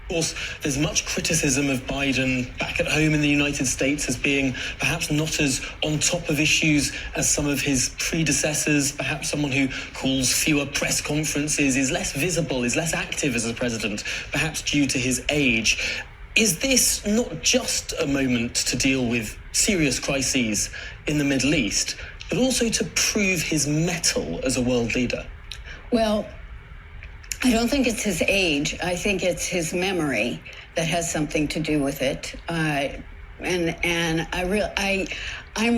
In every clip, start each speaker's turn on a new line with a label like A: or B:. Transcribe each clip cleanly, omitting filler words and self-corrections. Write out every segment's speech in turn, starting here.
A: Of course, there's much criticism of Biden back at home in the United States as being perhaps not as on top of issues as some of his predecessors, perhaps someone who calls fewer press conferences, is less visible, is less active as a president, perhaps due to his age. Is this not just a moment to deal with serious crises in the Middle East, but also to prove his mettle as a world leader?
B: Well, I don't think it's his age. I think it's his memory that has something to do with it. I'm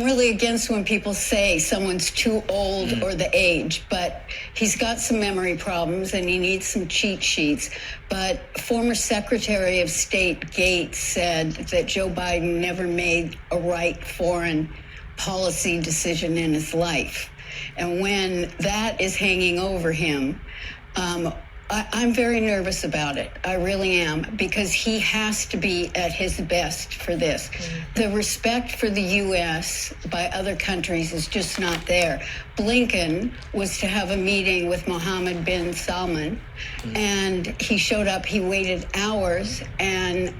B: really against when people say someone's too old or the age, but he's got some memory problems and he needs some cheat sheets. But former Secretary of State Gates said that Joe Biden never made a right foreign policy decision in his life. And when that is hanging over him, I'm very nervous about it. I really am, because he has to be at his best for this. The respect for the U.S. by other countries is just not there. Blinken was to have a meeting with Mohammed bin Salman, and he showed up. He waited hours, and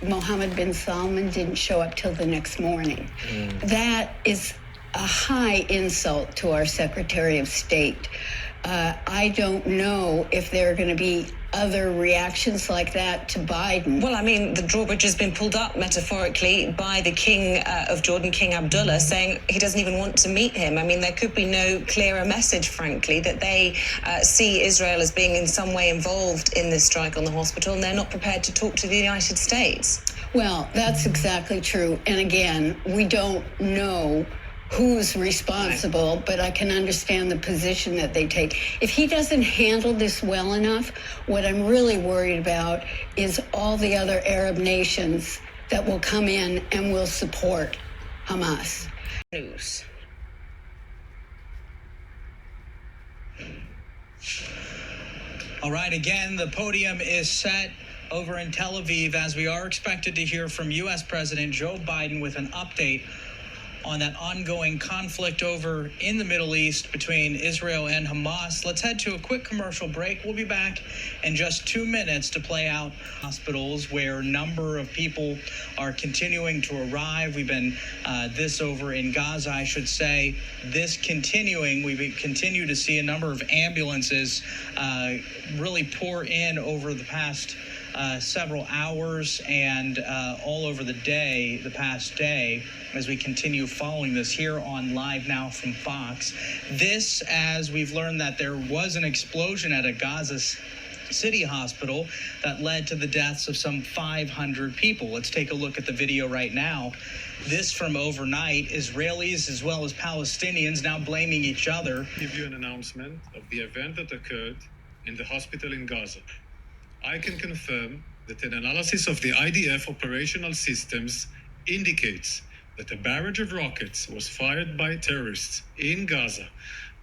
B: Mohammed bin Salman didn't show up till the next morning. That is a high insult to our Secretary of State. I don't know if there are going to be other reactions like that to Biden.
C: Well, I mean, the drawbridge has been pulled up metaphorically by the King of Jordan, King Abdullah, saying he doesn't even want to meet him. I mean, there could be no clearer message, frankly, that they see Israel as being in some way involved in this strike on the hospital, and they're not prepared to talk to the United States.
B: Well, that's exactly true. And again, we don't know who's responsible, but I can understand the position that they take. If he doesn't handle this well enough, what I'm really worried about is all the other Arab nations that will come in and will support Hamas.
C: News.
D: All right, again, the podium is set over in Tel Aviv as we are expected to hear from U.S. President Joe Biden with an update on that ongoing conflict over in the Middle East between Israel and Hamas. Let's head to a quick commercial break. We'll be back in just 2 minutes to play out hospitals where a number of people are continuing to arrive. We've been this over in Gaza, I should say. This continuing, we continue to see a number of ambulances really pour in over the past several hours and all over the day, the past day, as we continue following this here on Live Now from Fox. This, as we've learned that there was an explosion at a Gaza City hospital that led to the deaths of some 500 people. Let's take a look at the video right now. This from overnight. Israelis as well as Palestinians now blaming each other.
E: Give you an announcement of the event that occurred in the hospital in Gaza. I can confirm that an analysis of the IDF operational systems indicates that a barrage of rockets was fired by terrorists in Gaza,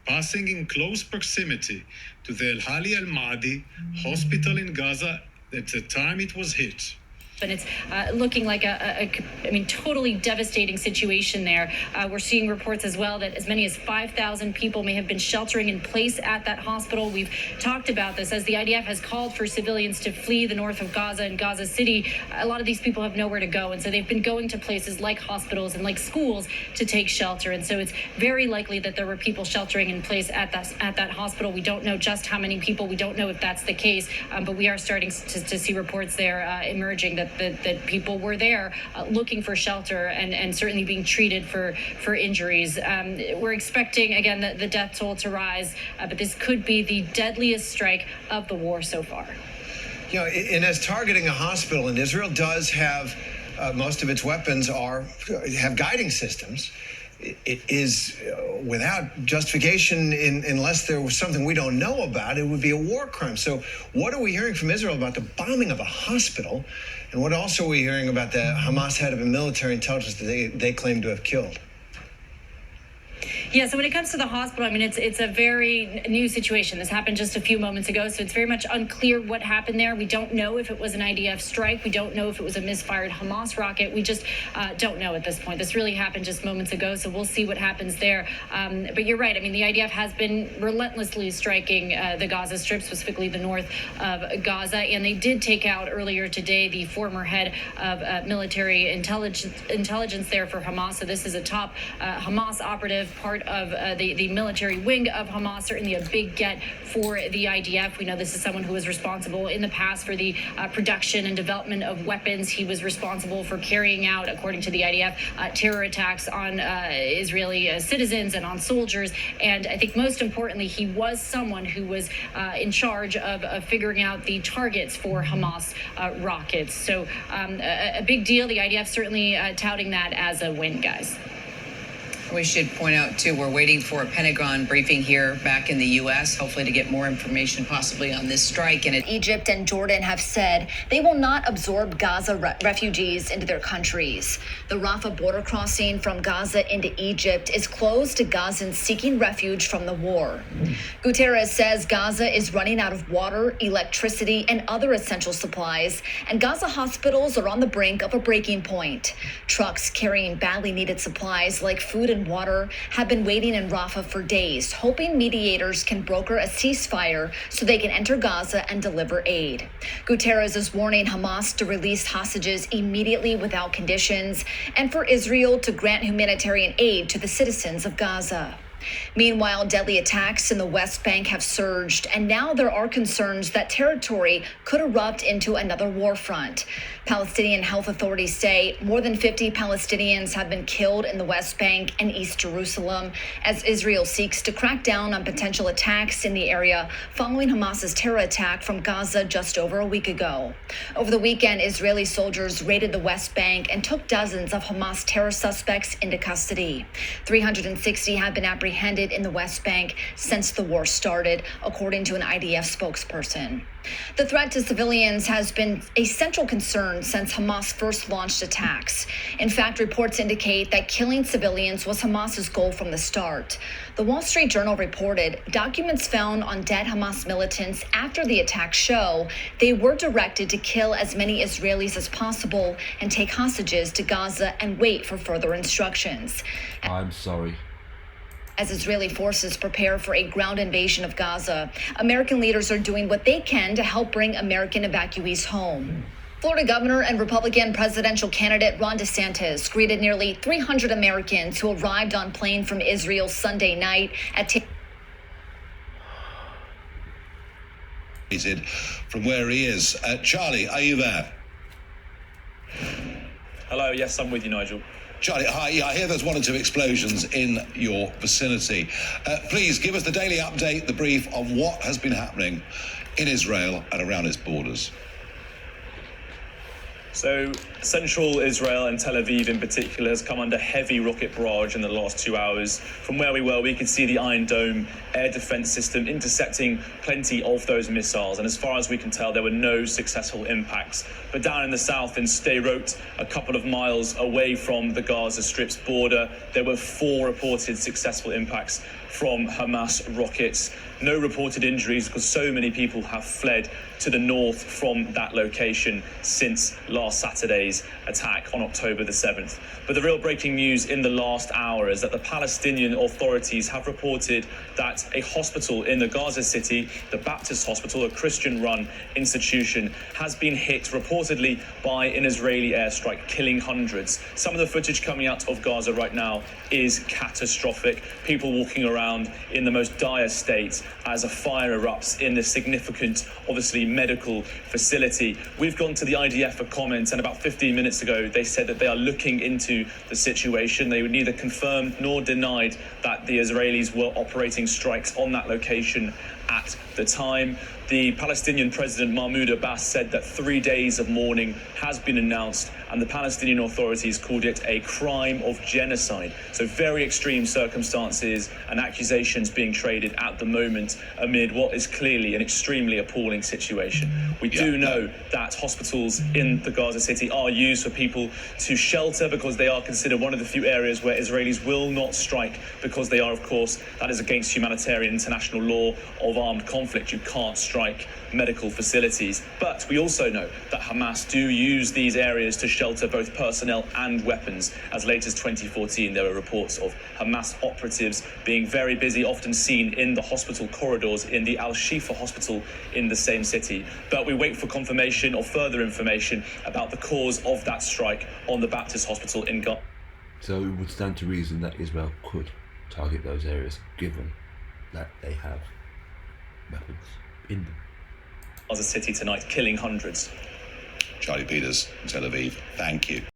E: passing in close proximity to the El Hali Al Maadi hospital in Gaza at the time it was hit.
F: And it's looking like totally devastating situation there. We're seeing reports as well that as many as 5,000 people may have been sheltering in place at that hospital. We've talked about this as the IDF has called for civilians to flee the north of Gaza and Gaza City. A lot of these people have nowhere to go. And so they've been going to places like hospitals and like schools to take shelter. And so it's very likely that there were people sheltering in place at that hospital. We don't know just how many people. We don't know if that's the case. But we are starting to see reports there emerging that people were there looking for shelter and certainly being treated for injuries. We're expecting, again, the death toll to rise, but this could be the deadliest strike of the war so far.
G: You know, and as targeting a hospital, and Israel does have most of its weapons have guiding systems. It is without justification, unless there was something we don't know about, it would be a war crime. So what are we hearing from Israel about the bombing of a hospital? And what else are we hearing about the Hamas head of a military intelligence that they claim to have killed?
F: Yeah, so when it comes to the hospital, I mean, it's a very new situation. This happened just a few moments ago, so it's very much unclear what happened there. We don't know if it was an IDF strike. We don't know if it was a misfired Hamas rocket. We just don't know at this point. This really happened just moments ago, so we'll see what happens there. But you're right. I mean, the IDF has been relentlessly striking the Gaza Strip, specifically the north of Gaza, and they did take out earlier today the former head of military intelligence there for Hamas. So this is a top Hamas operative, part of the military wing of Hamas, certainly a big get for the IDF. We know this is someone who was responsible in the past for the production and development of weapons. He was responsible for carrying out, according to the IDF, terror attacks on Israeli citizens and on soldiers. And I think most importantly, he was someone who was in charge of figuring out the targets for Hamas rockets. So a big deal. The IDF certainly touting that as a win, guys.
H: We should point out, too, we're waiting for a Pentagon briefing here back in the U.S., hopefully to get more information possibly on this strike. And
I: Egypt and Jordan have said they will not absorb Gaza refugees into their countries. The Rafah border crossing from Gaza into Egypt is closed to Gazans seeking refuge from the war. Guterres says Gaza is running out of water, electricity, and other essential supplies, and Gaza hospitals are on the brink of a breaking point. Trucks carrying badly needed supplies like food and water have been waiting in Rafah for days, hoping mediators can broker a ceasefire so they can enter Gaza and deliver aid. Guterres is warning Hamas to release hostages immediately without conditions and for Israel to grant humanitarian aid to the citizens of Gaza. Meanwhile, deadly attacks in the West Bank have surged, and now there are concerns that territory could erupt into another war front. Palestinian health authorities say more than 50 Palestinians have been killed in the West Bank and East Jerusalem as Israel seeks to crack down on potential attacks in the area following Hamas's terror attack from Gaza just over a week ago. Over the weekend, Israeli soldiers raided the West Bank and took dozens of Hamas terror suspects into custody. 360 have been apprehended in the West Bank since the war started, according to an IDF spokesperson. The threat to civilians has been a central concern since Hamas first launched attacks. In fact, reports indicate that killing civilians was Hamas's goal from the start. The Wall Street Journal reported documents found on dead Hamas militants after the attack show they were directed to kill as many Israelis as possible and take hostages to Gaza and wait for further instructions.
J: I'm sorry.
I: As Israeli forces prepare for a ground invasion of Gaza, American leaders are doing what they can to help bring American evacuees home. Florida Governor and Republican presidential candidate Ron DeSantis greeted nearly 300 Americans who arrived on plane from Israel Sunday night at
K: from where he is. Charlie, are you there?
L: Hello, yes, I'm with you, Nigel.
K: Charlie, hi. Yeah, I hear there's one or two explosions in your vicinity. Please give us the daily update, the brief on what has been happening in Israel and around its borders.
L: So, central Israel and Tel Aviv in particular has come under heavy rocket barrage in the last 2 hours. From where we were, we could see the Iron Dome air defense system intercepting plenty of those missiles. And as far as we can tell, there were no successful impacts. But down in the south in Sderot, a couple of miles away from the Gaza Strip's border, there were 4 reported successful impacts from Hamas rockets. No reported injuries because so many people have fled to the north from that location since last Saturday's attack on October the 7th. But the real breaking news in the last hour is that the Palestinian authorities have reported that a hospital in the Gaza City, the Baptist Hospital, a Christian-run institution, has been hit reportedly by an Israeli airstrike, killing hundreds. Some of the footage coming out of Gaza right now is catastrophic. People walking around in the most dire state as a fire erupts in this significant, obviously, medical facility. We've gone to the IDF for comment, and about 15 minutes ago, they said that they are looking into the situation. They neither confirmed nor denied that the Israelis were operating strikes on that location at the time. The Palestinian President Mahmoud Abbas said that 3 days of mourning has been announced, and the Palestinian authorities called it a crime of genocide. So very extreme circumstances and accusations being traded at the moment amid what is clearly an extremely appalling situation. We do know that hospitals in the Gaza City are used for people to shelter because they are considered one of the few areas where Israelis will not strike, because they are, of course, that is against humanitarian international law of armed conflict. You can't strike medical facilities. But we also know that Hamas do use these areas to shelter both personnel and weapons. As late as 2014, there were reports of Hamas operatives being very busy, often seen in the hospital corridors in the Al-Shifa hospital in the same city. But we wait for confirmation or further information about the cause of that strike on the Baptist hospital in Gaza.
J: So it would stand to reason that Israel could target those areas, given that they have weapons in them.
L: Gaza City tonight, killing hundreds.
K: Charlie Peters, Tel Aviv, thank you.